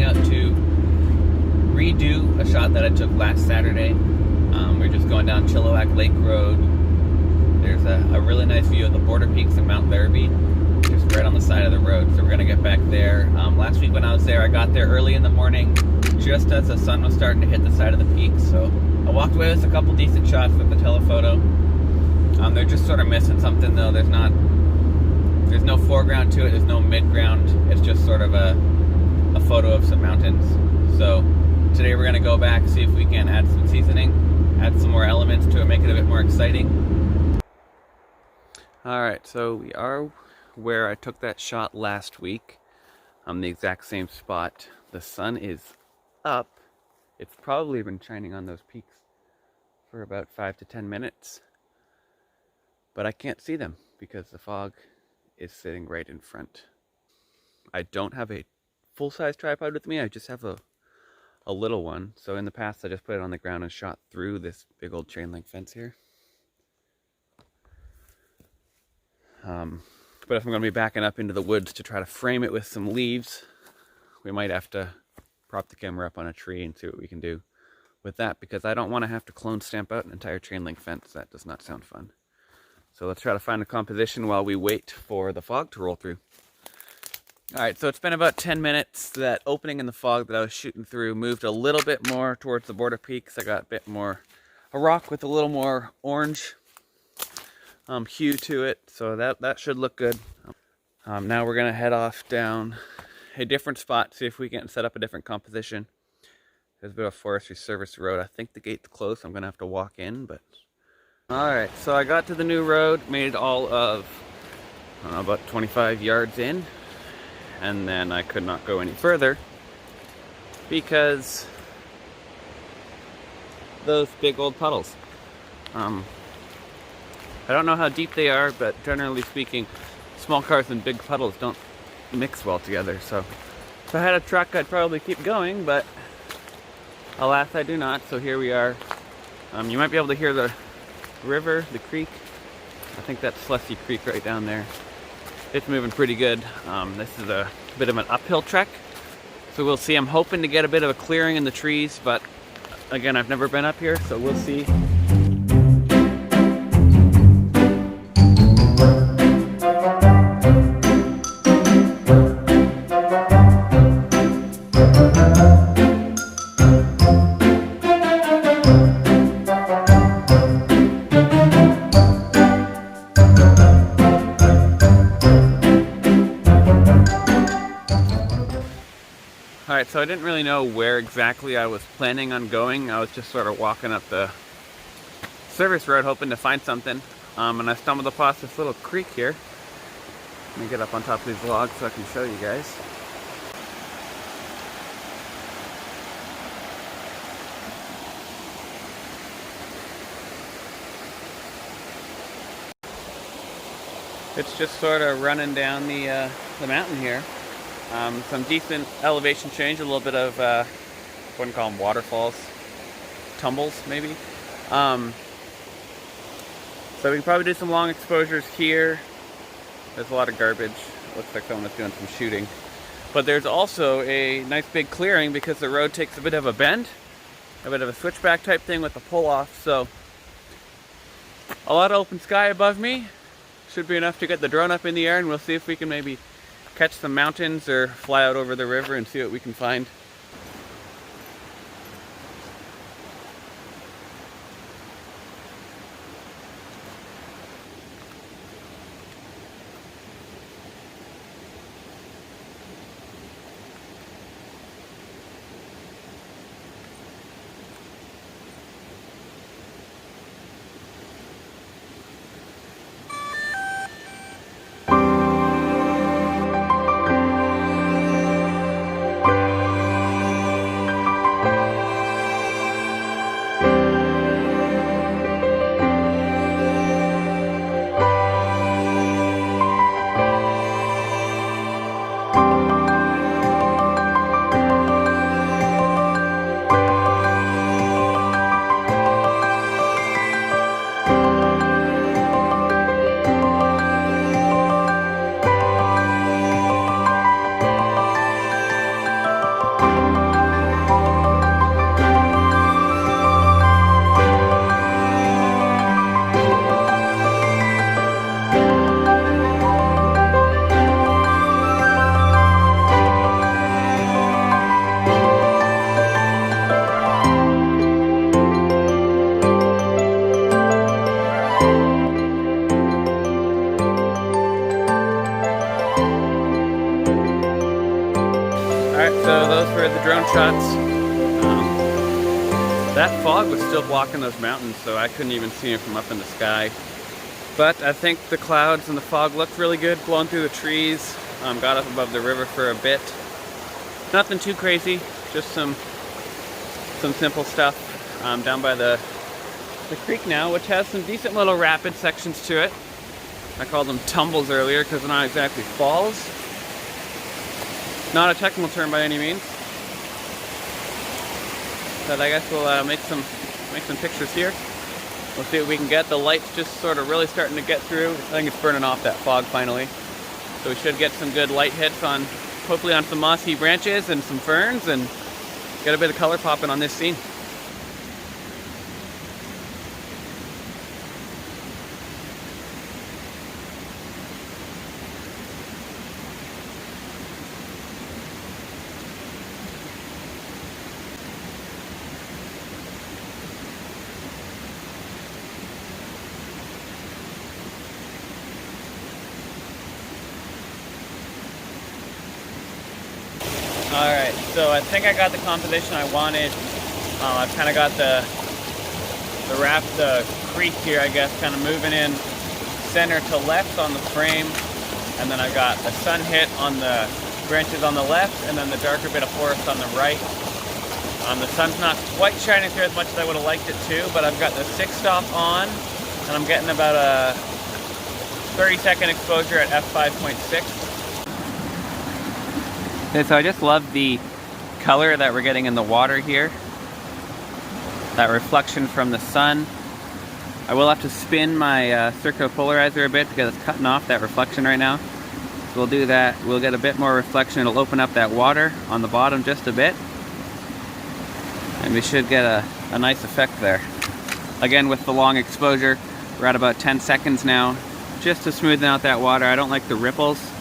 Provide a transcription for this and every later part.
out to redo a shot that I took last Saturday. We're just going down Chilliwack Lake Road. There's a really nice view of the border peaks of Mount Larrabee, just right on the side of the road. So we're going to get back there. Last week when I was there, I got there early in the morning, just as the sun was starting to hit the side of the peaks. So I walked away with a couple decent shots with the telephoto. They're just sort of missing something though. There's no foreground to it, there's no midground. It's just sort of a photo of some mountains. So today we're going to go back, see if we can add some seasoning, add some more elements to it, make it a bit more exciting. Alright, so we are where I took that shot last week. The exact same spot. The sun is up. It's probably been shining on those peaks for about 5 to 10 minutes. But I can't see them because the fog is sitting right in front. I don't have a full-size tripod with me. I just have a little one. So in the past I just put it on the ground and shot through this big old chain link fence here. But if I'm going to be backing up into the woods to try to frame it with some leaves, we might have to prop the camera up on a tree and see what we can do with that, because I don't want to have to clone stamp out an entire chain link fence. That does not sound fun. So let's try to find a composition while we wait for the fog to roll through. Alright, so it's been about 10 minutes. That opening in the fog that I was shooting through moved a little bit more towards the border peaks. I got a bit more, a rock with a little more orange hue to it, so that should look good. Now we're going to head off down a different spot, see if we can set up a different composition. There's a bit of Forestry Service road. I think the gate's closed, so I'm going to have to walk in, but... Alright, so I got to the new road, made it all of, I don't know, about 25 yards in, and then I could not go any further because those big old puddles. I don't know how deep they are, but generally speaking, small cars and big puddles don't mix well together. So if I had a truck, I'd probably keep going, but alas, I do not. So here we are. You might be able to hear the river, the creek. I think that's Slessy Creek right down there. It's moving pretty good. This is a bit of an uphill trek, so we'll see. I'm hoping to get a bit of a clearing in the trees, but again, I've never been up here, so we'll see. Alright, so I didn't really know where exactly I was planning on going. I was just sort of walking up the service road hoping to find something. And I stumbled across this little creek here. Let me get up on top of these logs so I can show you guys. It's just sort of running down the mountain here. Some decent elevation change, a little bit of, I wouldn't call them waterfalls, tumbles maybe. So we can probably do some long exposures here. There's a lot of garbage. Looks like someone was doing some shooting. But there's also a nice big clearing because the road takes a bit of a bend, a bit of a switchback type thing with a pull off. So a lot of open sky above me. Should be enough to get the drone up in the air, and we'll see if we can maybe catch some mountains or fly out over the river and see what we can find. Alright, so those were the drone shots. That fog was still blocking those mountains, so I couldn't even see it from up in the sky. But I think the clouds and the fog looked really good, blowing through the trees. Got up above the river for a bit. Nothing too crazy, just some simple stuff. Down by the creek now, which has some decent little rapid sections to it. I called them tumbles earlier because they're not exactly falls. Not a technical term by any means. But I guess we'll make some pictures here. We'll see what we can get. The light's just sort of really starting to get through. I think it's burning off that fog finally. So we should get some good light hits on, hopefully on some mossy branches and some ferns, and get a bit of color popping on this scene. Alright, so I think I got the composition I wanted. I've kind of got the creek here, I guess, kind of moving in center to left on the frame. And then I've got the sun hit on the branches on the left, and then the darker bit of forest on the right. The sun's not quite shining through as much as I would have liked it to, but I've got the 6-stop on, and I'm getting about a 30-second exposure at f5.6. So I just love the color that we're getting in the water here. That reflection from the sun. I will have to spin my circular polarizer a bit because it's cutting off that reflection right now. So we'll do that. We'll get a bit more reflection. It'll open up that water on the bottom just a bit. And we should get a nice effect there. Again, with the long exposure, we're at about 10 seconds now. Just to smoothen out that water. I don't like the ripples.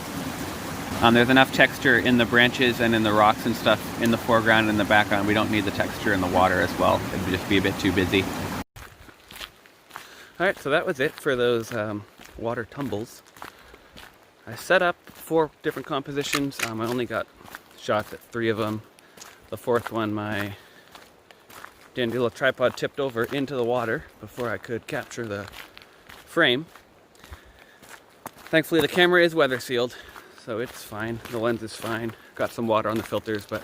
There's enough texture in the branches and in the rocks and stuff in the foreground and in the background. We don't need the texture in the water as well. It would just be a bit too busy. Alright, so that was it for those water tumbles. I set up 4 different compositions. I only got shots at 3 of them. The 4th one, my little tripod tipped over into the water before I could capture the frame. Thankfully the camera is weather sealed, so it's fine. The lens is fine. Got some water on the filters, but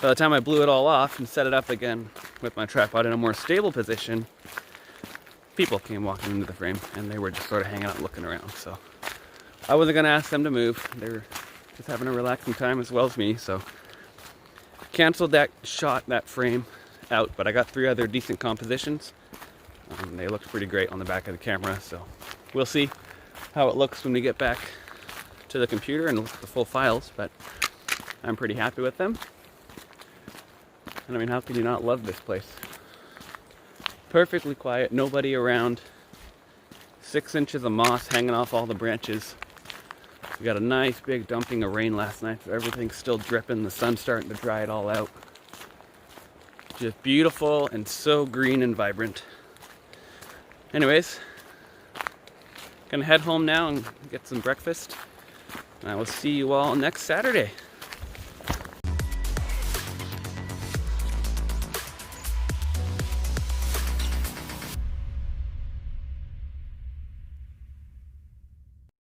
by the time I blew it all off and set it up again with my tripod in a more stable position, people came walking into the frame and they were just sort of hanging out looking around. So I wasn't going to ask them to move. They were just having a relaxing time as well as me, so canceled that shot, that frame out, but I got 3 other decent compositions. They looked pretty great on the back of the camera, so we'll see how it looks when we get back to the computer and look at the full files, but I'm pretty happy with them. And I mean, how can you not love this place? Perfectly quiet, nobody around, 6 inches of moss hanging off all the branches. We got a nice big dumping of rain last night, so everything's still dripping. The sun's starting to dry it all out. Just beautiful and so green and vibrant. Anyways, gonna head home now and get some breakfast. And I will see you all next Saturday.